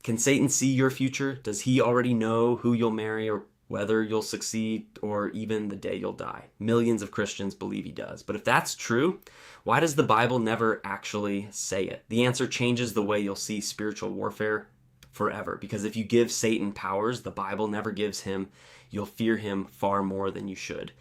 Can Satan see your future? Does he already know who you'll marry or whether you'll succeed or even the day you'll die? Millions of Christians believe he does. But if that's true, why does the Bible never actually say it? The answer changes the way you'll see spiritual warfare forever. Because if you give Satan powers the Bible never gives him, you'll fear him far more than you should.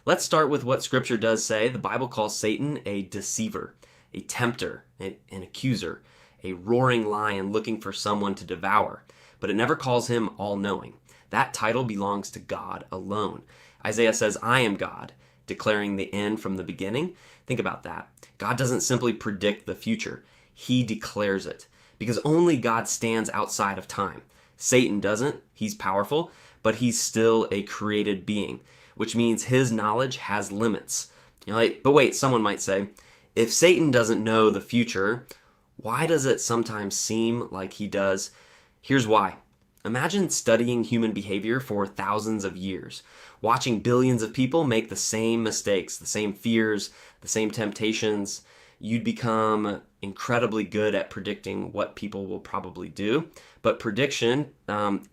Let's start with what Scripture does say. The Bible calls Satan a deceiver, a tempter, an accuser, a roaring lion looking for someone to devour. But it never calls him all-knowing. That title belongs to God alone. Isaiah says, I am God, declaring the end from the beginning. Think about that. God doesn't simply predict the future. He declares it. Because only God stands outside of time. Satan doesn't. He's powerful, but he's still a created being, which means his knowledge has limits. But wait, someone might say, if Satan doesn't know the future, why does it sometimes seem like he does? Here's why. Imagine studying human behavior for thousands of years, watching billions of people make the same mistakes, the same fears, the same temptations. You'd become incredibly good at predicting what people will probably do. But prediction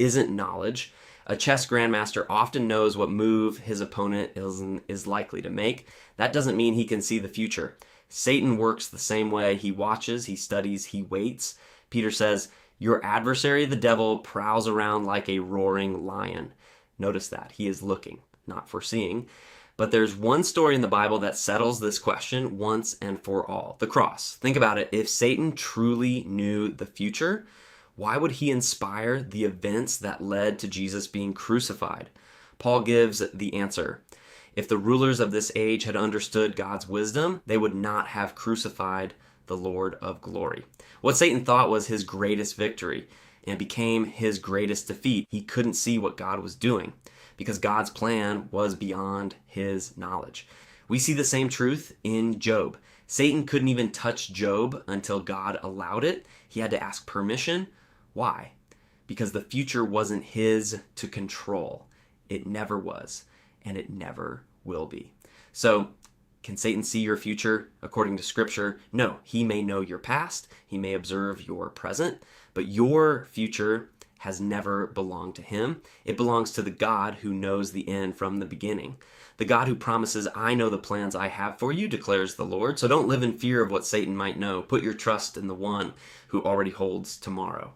isn't knowledge. A chess grandmaster often knows what move his opponent is likely to make. That doesn't mean he can see the future. Satan works the same way. He watches, he studies, he waits. Peter says, your adversary, the devil, prowls around like a roaring lion. Notice that. He is looking, not foreseeing. But there's one story in the Bible that settles this question once and for all. The cross. Think about it. If Satan truly knew the future, why would he inspire the events that led to Jesus being crucified? Paul gives the answer. If the rulers of this age had understood God's wisdom, they would not have crucified the Lord of glory. What Satan thought was his greatest victory and became his greatest defeat. He couldn't see what God was doing because God's plan was beyond his knowledge. We see the same truth in Job. Satan couldn't even touch Job until God allowed it. He had to ask permission. Why? Because the future wasn't his to control. It never was, and it never will be. So, can Satan see your future according to Scripture? No, he may know your past, he may observe your present, but your future has never belonged to him. It belongs to the God who knows the end from the beginning. The God who promises, I know the plans I have for you, declares the Lord. So don't live in fear of what Satan might know. Put your trust in the one who already holds tomorrow.